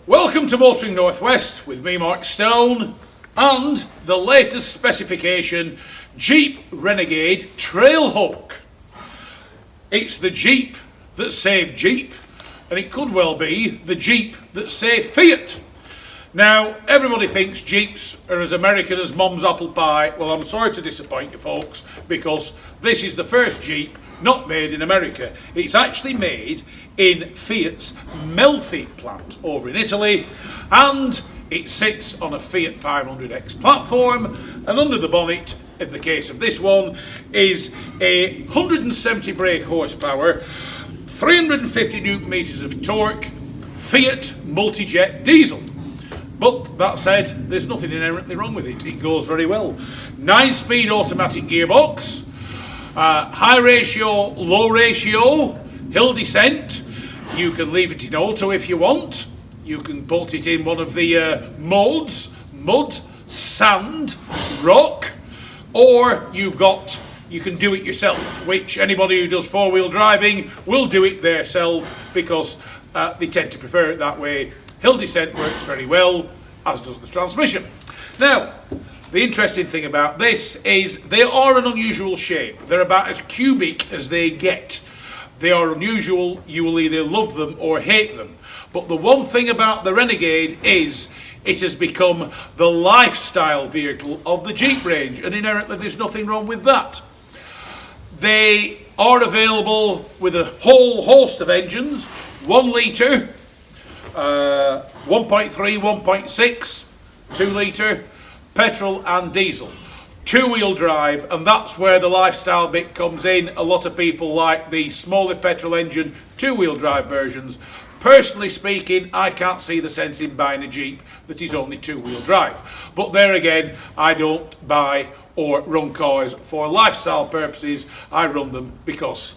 Welcome to Motoring Northwest with me, Mark Stone, and the latest specification, Jeep Renegade Trailhawk. It's the Jeep that saved Jeep, and it could well be the Jeep that saved Fiat. Now, everybody thinks Jeeps are as American as Mom's apple pie. Well, I'm sorry to disappoint you folks, because this is the first Jeep not made in America. It's actually made in Fiat's Melfi plant over in Italy, and it sits on a Fiat 500X platform, and under the bonnet, in the case of this one, is a 170 brake horsepower, 350 newton meters of torque, Fiat multi-jet diesel. But that said, there's nothing inherently wrong with it. It goes very well. 9-speed automatic gearbox, high ratio, low ratio, hill descent. You can leave it in auto if you want. You can put it in one of the modes, mud, sand, rock, or you can do it yourself, which anybody who does four-wheel driving will do it themselves because they tend to prefer it that way. Hill descent works very well, as does the transmission. Now, the interesting thing about this is they are an unusual shape. They're about as cubic as they get. They are unusual. You will either love them or hate them. But the one thing about the Renegade is it has become the lifestyle vehicle of the Jeep range, and inherently there's nothing wrong with that. They are available with a whole host of engines, 1 litre, 1.3, 1.6, 2 litre, petrol and diesel. Two-wheel drive, and that's where the lifestyle bit comes in. A lot of people like the smaller petrol engine two-wheel drive versions. Personally speaking, I can't see the sense in buying a Jeep that is only two-wheel drive. But there again, I don't buy or run cars for lifestyle purposes. I run them because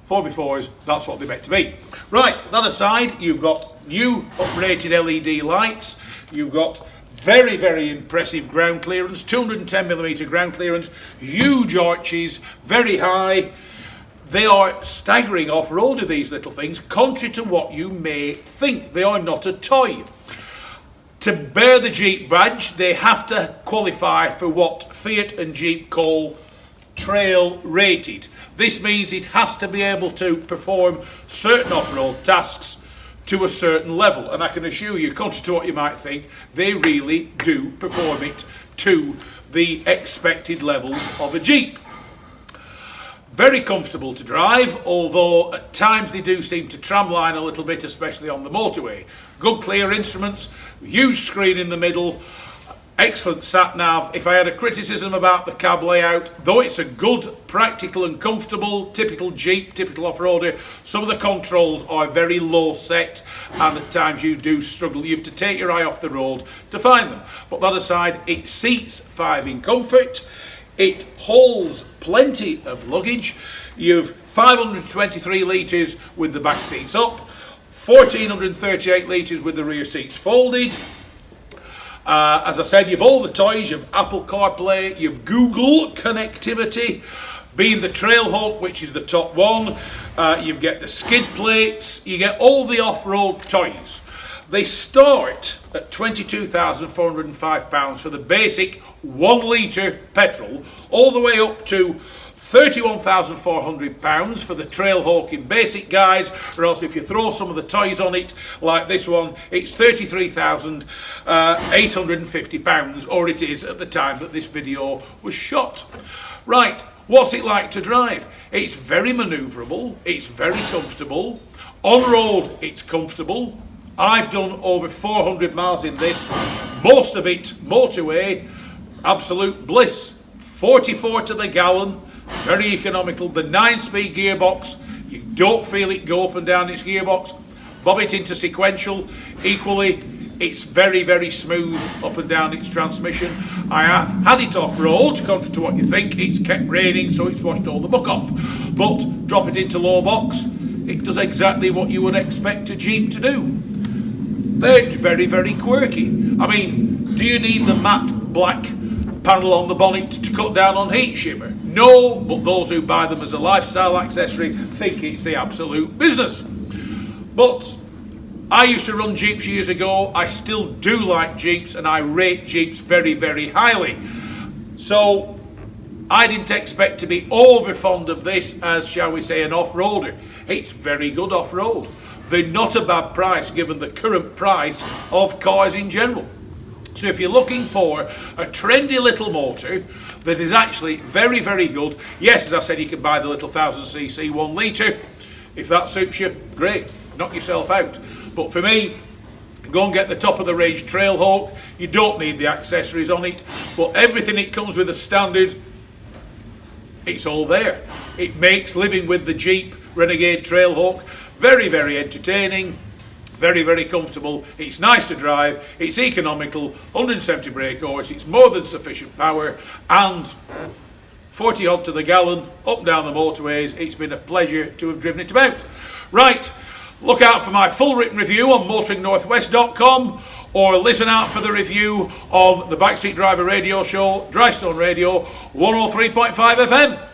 4x4s, that's what they're meant to be. Right, that aside, you've got new uprated LED lights. You've got very, very impressive ground clearance, 210mm ground clearance, huge arches, very high. They are staggering off-roader, these little things, contrary to what you may think. They are not a toy. To bear the Jeep badge, they have to qualify for what Fiat and Jeep call trail rated. This means it has to be able to perform certain off-road tasks to a certain level, and I can assure you, contrary to what you might think, they really do perform it to the expected levels of a Jeep. Very comfortable to drive, although at times they do seem to tramline a little bit, especially on the motorway. Good clear instruments, huge screen in the middle, excellent sat-nav. If I had a criticism about the cab layout, though it's a good, practical and comfortable, typical Jeep, typical off-roader, some of the controls are very low set, and at times you do struggle. You have to take your eye off the road to find them. But that aside, it seats 5 in comfort. It holds plenty of luggage. You've 523 litres with the back seats up, 1,438 litres with the rear seats folded. As I said, you've all the toys. You've Apple CarPlay, you've Google connectivity, being the Trailhawk, which is the top one. You get the skid plates, you get all the off-road toys. They start at £22,405 for the basic 1 litre petrol, all the way up to £31,400 for the Trailhawk in basic guise, or else if you throw some of the toys on it, like this one, it's £33,850, or it is at the time that this video was shot. Right, what's it like to drive? It's very manoeuvrable, it's very comfortable. On road, it's comfortable. I've done over 400 miles in this, most of it motorway, absolute bliss. 44 to the gallon, very economical. The 9-speed gearbox, you don't feel it go up and down its gearbox. Bob it into sequential, equally, it's very, very smooth up and down its transmission. I have had it off-road, contrary to what you think. It's kept raining, so it's washed all the muck off. But drop it into low box, it does exactly what you would expect a Jeep to do. They're very, very quirky. I mean, do you need the matte black panel on the bonnet to cut down on heat shimmer? No, but those who buy them as a lifestyle accessory think it's the absolute business. But I used to run Jeeps years ago. I still do like Jeeps, and I rate Jeeps very, very highly. So I didn't expect to be over fond of this as, shall we say, an off-roader. It's very good off-road. They're not a bad price given the current price of cars in general. So if you're looking for a trendy little motor that is actually very, very good, yes, as I said, you can buy the little 1000cc 1 litre. If that suits you, great, knock yourself out. But for me, go and get the top of the range Trailhawk. You don't need the accessories on it, but everything it comes with as standard, it's all there. It makes living with the Jeep Renegade Trailhawk very, very entertaining, very, very comfortable. It's nice to drive, it's economical, 170 brake horse, it's more than sufficient power, and 40 odd to the gallon, up down the motorways. It's been a pleasure to have driven it about. Right, look out for my full written review on motoringnorthwest.com, or listen out for the review on the Backseat Driver Radio Show, Drystone Radio, 103.5 FM.